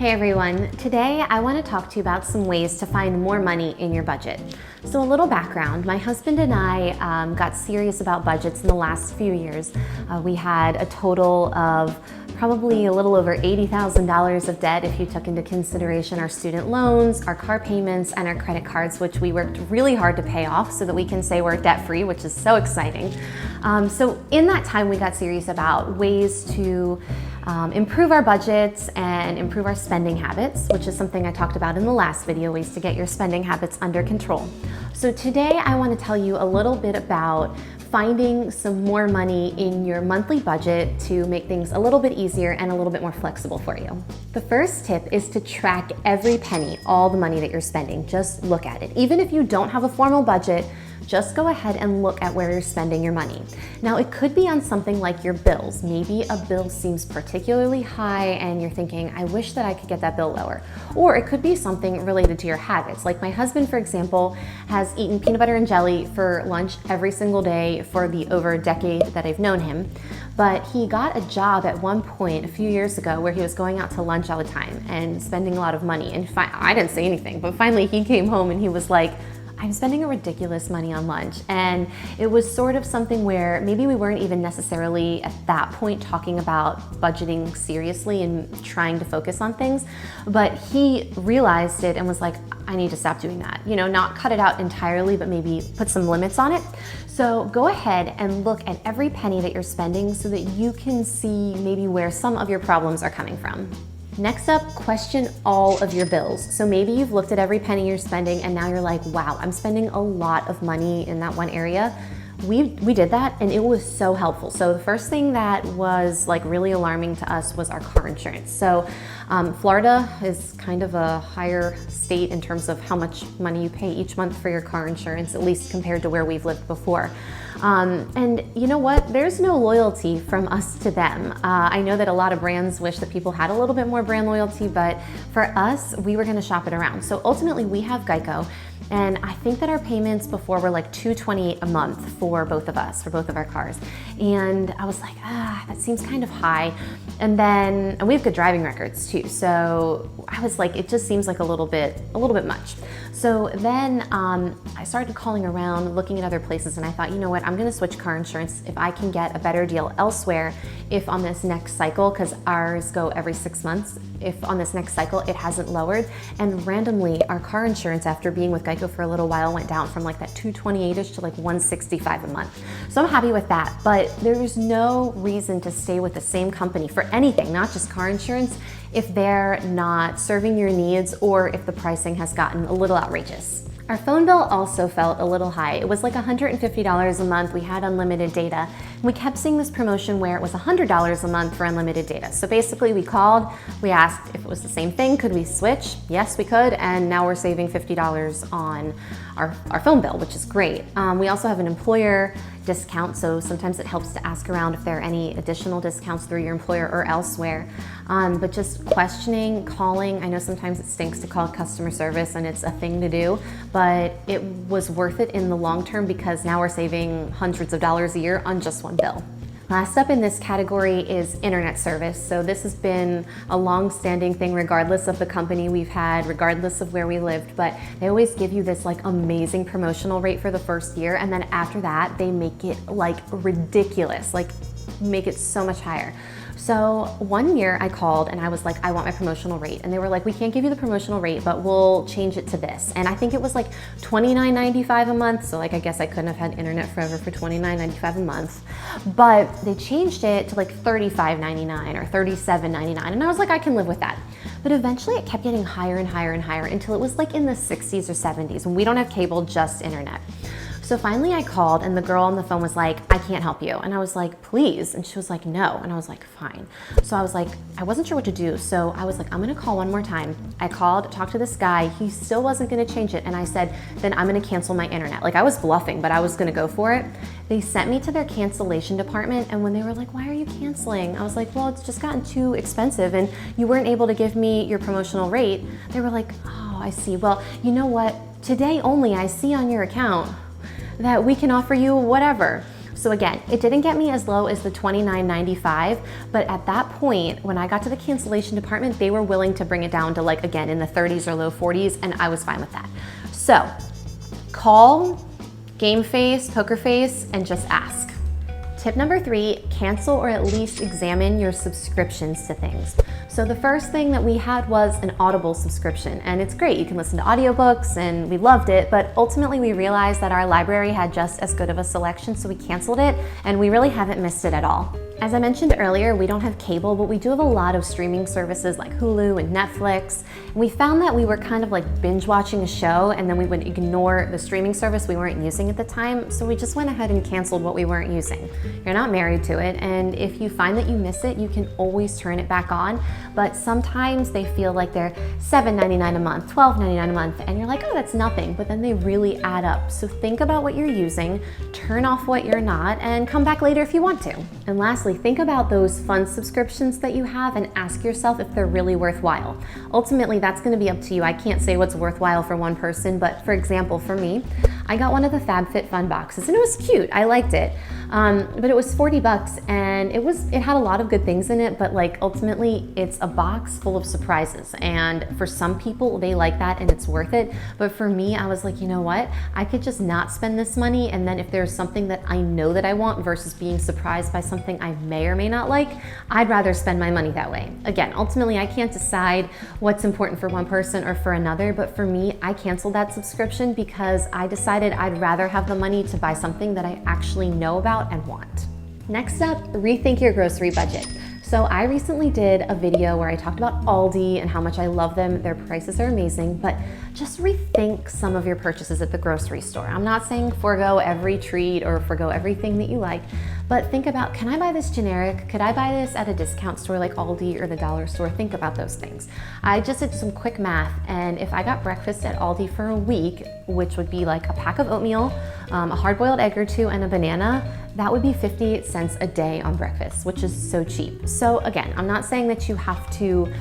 Hey everyone, today I want to talk to you about some ways to find more money in your budget. So a little background, my husband and I got serious about budgets in the last few years. We had a total of probably a little over $80,000 of debt if you took into consideration our student loans, our car payments, and our credit cards, which we worked really hard to pay off so that we can say we're debt-free, which is so exciting. So in that time, we got serious about ways to improve our budgets and improve our spending habits, which is something I talked about in the last video, ways to get your spending habits under control. So today I want to tell you a little bit about finding some more money in your monthly budget to make things a little bit easier and a little bit more flexible for you. The first tip is to track every penny, all the money that you're spending. Just look at it. Even if you don't have a formal budget, just go ahead and look at where you're spending your money. Now, it could be on something like your bills. Maybe a bill seems particularly high and you're thinking, I wish that I could get that bill lower. Or it could be something related to your habits. Like my husband, for example, has eaten peanut butter and jelly for lunch every single day for the over a decade that I've known him. But he got a job at one point a few years ago where he was going out to lunch all the time and spending a lot of money. And I didn't say anything, but finally he came home and he was like, I'm spending a ridiculous money on lunch. And it was sort of something where maybe we weren't even necessarily at that point talking about budgeting seriously and trying to focus on things, but he realized it and was like, I need to stop doing that. You know, not cut it out entirely, but maybe put some limits on it. So go ahead and look at every penny that you're spending so that you can see maybe where some of your problems are coming from. Next up, question all of your bills. So maybe you've looked at every penny you're spending and now you're like, wow, I'm spending a lot of money in that one area. We did that and it was so helpful. So the first thing that was like really alarming to us was our car insurance. So Florida is kind of a higher state in terms of how much money you pay each month for your car insurance, at least compared to where we've lived before. And you know what? There's no loyalty from us to them. I know that a lot of brands wish that people had a little bit more brand loyalty, but for us, we were gonna shop it around. So ultimately we have Geico. And I think that our payments before were like $228 a month for both of us, for both of our cars. And I was like, that seems kind of high. And we have good driving records too. So I was like, it just seems like a little bit much. So then I started calling around, looking at other places, and I thought, you know what, I'm gonna switch car insurance if I can get a better deal elsewhere if on this next cycle, because ours go every 6 months, if on this next cycle it hasn't lowered. And randomly, our car insurance after being with Geico for a little while went down from like that $228-ish to like $165 a month. So I'm happy with that, but there's no reason to stay with the same company for anything, not just car insurance, if they're not serving your needs or if the pricing has gotten a little outrageous. Our phone bill also felt a little high. It was like $150 a month. We had unlimited data. And we kept seeing this promotion where it was $100 a month for unlimited data. So basically we called, we asked if it was the same thing, could we switch? Yes, we could, and now we're saving $50 on our phone bill, which is great. We also have an employer discount, so sometimes it helps to ask around if there are any additional discounts through your employer or elsewhere. But just questioning, calling, I know sometimes it stinks to call customer service and it's a thing to do, but it was worth it in the long term because now we're saving hundreds of dollars a year on just one bill. Last up in this category is internet service. So this has been a long-standing thing regardless of the company we've had, regardless of where we lived, but they always give you this like amazing promotional rate for the first year, and then after that they make it like ridiculous, like make it so much higher. So one year I called and I was like, I want my promotional rate. And they were like, we can't give you the promotional rate, but we'll change it to this. And I think it was like $29.95 a month. So like, I guess I couldn't have had internet forever for $29.95 a month, but they changed it to like $35.99 or $37.99. And I was like, I can live with that. But eventually it kept getting higher and higher and higher until it was like in the 60s or 70s when we don't have cable, just internet. So finally I called and the girl on the phone was like, I can't help you. And I was like, please. And she was like, no. And I was like, fine. So I was like, I wasn't sure what to do. So I was like, I'm gonna call one more time. I called, talked to this guy. He still wasn't gonna change it. And I said, then I'm gonna cancel my internet. Like I was bluffing, but I was gonna go for it. They sent me to their cancellation department. And when they were like, why are you canceling? I was like, well, it's just gotten too expensive and you weren't able to give me your promotional rate. They were like, oh, I see. Well, you know what? Today only I see on your account that we can offer you whatever. So again, it didn't get me as low as the $29.95, but at that point, when I got to the cancellation department, they were willing to bring it down to like, again, in the 30s or low 40s, and I was fine with that. So call, game face, poker face, and just ask. Tip number 3, cancel or at least examine your subscriptions to things. So the first thing that we had was an Audible subscription, and it's great. You can listen to audiobooks, and we loved it, but ultimately we realized that our library had just as good of a selection, so we canceled it, and we really haven't missed it at all. As I mentioned earlier, we don't have cable, but we do have a lot of streaming services like Hulu and Netflix. And we found that we were kind of like binge watching a show, and then we would ignore the streaming service we weren't using at the time, so we just went ahead and canceled what we weren't using. You're not married to it, and if you find that you miss it, you can always turn it back on, but sometimes they feel like they're $7.99 a month, $12.99 a month, and you're like, oh, that's nothing, but then they really add up. So think about what you're using, turn off what you're not, and come back later if you want to. And lastly, think about those fund subscriptions that you have and ask yourself if they're really worthwhile. Ultimately, that's going to be up to you. I can't say what's worthwhile for one person, but for example, for me, I got one of the FabFitFun boxes, and it was cute. I liked it, but it was $40, and it had a lot of good things in it. But like ultimately, it's a box full of surprises, and for some people, they like that, and it's worth it. But for me, I was like, you know what? I could just not spend this money, and then if there's something that I know that I want versus being surprised by something I may or may not like, I'd rather spend my money that way. Again, ultimately, I can't decide what's important for one person or for another, but for me, I canceled that subscription because I decided I'd rather have the money to buy something that I actually know about and want. Next up, rethink your grocery budget. So I recently did a video where I talked about ALDI and how much I love them. Their prices are amazing, but just rethink some of your purchases at the grocery store. I'm not saying forego every treat or forego everything that you like, but think about, can I buy this generic? Could I buy this at a discount store like Aldi or the dollar store? Think about those things. I just did some quick math, and if I got breakfast at Aldi for a week, which would be like a pack of oatmeal, a hard-boiled egg or two, and a banana, that would be 58 cents a day on breakfast, which is so cheap. So again, I'm not saying that you have to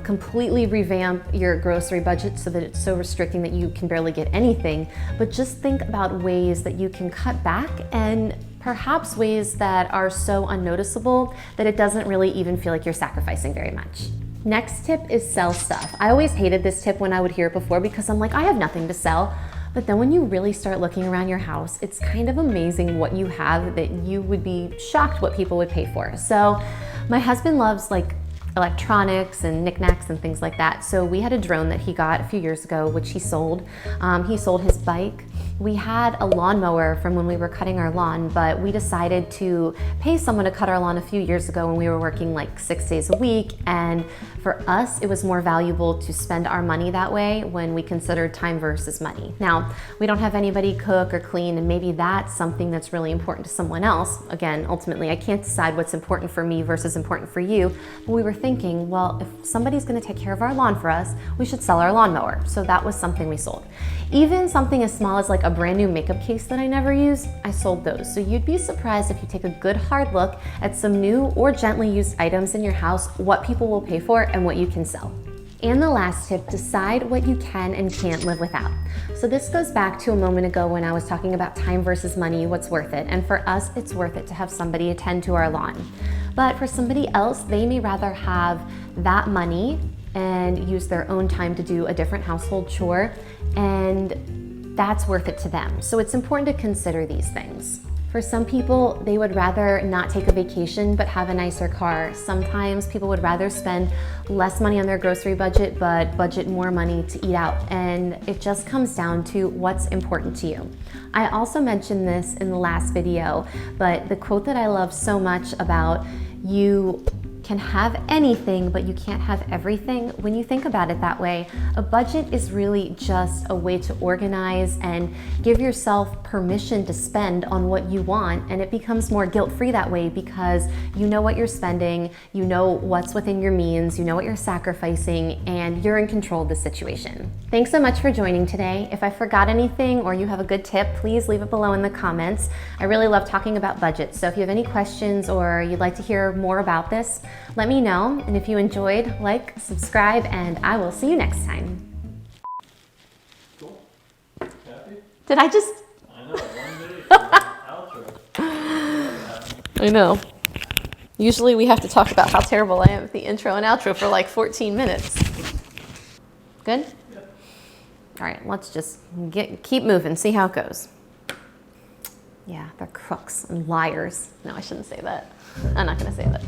completely revamp your grocery budget so that it's so restricting that you can barely get anything, but just think about ways that you can cut back, and perhaps ways that are so unnoticeable that it doesn't really even feel like you're sacrificing very much. Next tip is sell stuff. I always hated this tip when I would hear it before because I'm like, I have nothing to sell. But then when you really start looking around your house, it's kind of amazing what you have that you would be shocked what people would pay for. So my husband loves like electronics and knickknacks and things like that. So we had a drone that he got a few years ago, which he sold. He sold his bike. We had a lawnmower from when we were cutting our lawn, but we decided to pay someone to cut our lawn a few years ago when we were working like 6 days a week. And for us, it was more valuable to spend our money that way when we considered time versus money. Now, we don't have anybody cook or clean, and maybe that's something that's really important to someone else. Again, ultimately, I can't decide what's important for me versus important for you. But we were thinking, well, if somebody's gonna take care of our lawn for us, we should sell our lawnmower. So that was something we sold. Even something as small as like a brand new makeup case that I never used, I sold those. So you'd be surprised if you take a good hard look at some new or gently used items in your house, what people will pay for and what you can sell. And the last tip, decide what you can and can't live without. So this goes back to a moment ago when I was talking about time versus money, what's worth it. And for us, it's worth it to have somebody attend to our lawn. But for somebody else, they may rather have that money and use their own time to do a different household chore, and that's worth it to them. So it's important to consider these things. For some people, they would rather not take a vacation but have a nicer car. Sometimes people would rather spend less money on their grocery budget but budget more money to eat out. And it just comes down to what's important to you. I also mentioned this in the last video, but the quote that I love so much about you can have anything, but you can't have everything. When you think about it that way, a budget is really just a way to organize and give yourself permission to spend on what you want, and it becomes more guilt-free that way because you know what you're spending, you know what's within your means, you know what you're sacrificing, and you're in control of the situation. Thanks so much for joining today. If I forgot anything or you have a good tip, please leave it below in the comments. I really love talking about budgets, so if you have any questions or you'd like to hear more about this, let me know, and if you enjoyed, like, subscribe, and I will see you next time. Cool. Happy? Did I just... I know, one day, outro. I know. Usually we have to talk about how terrible I am at the intro and outro for like 14 minutes. Good? Yep. All right, let's just keep moving, see how it goes. Yeah, they're crooks and liars. No, I shouldn't say that. I'm not gonna say that.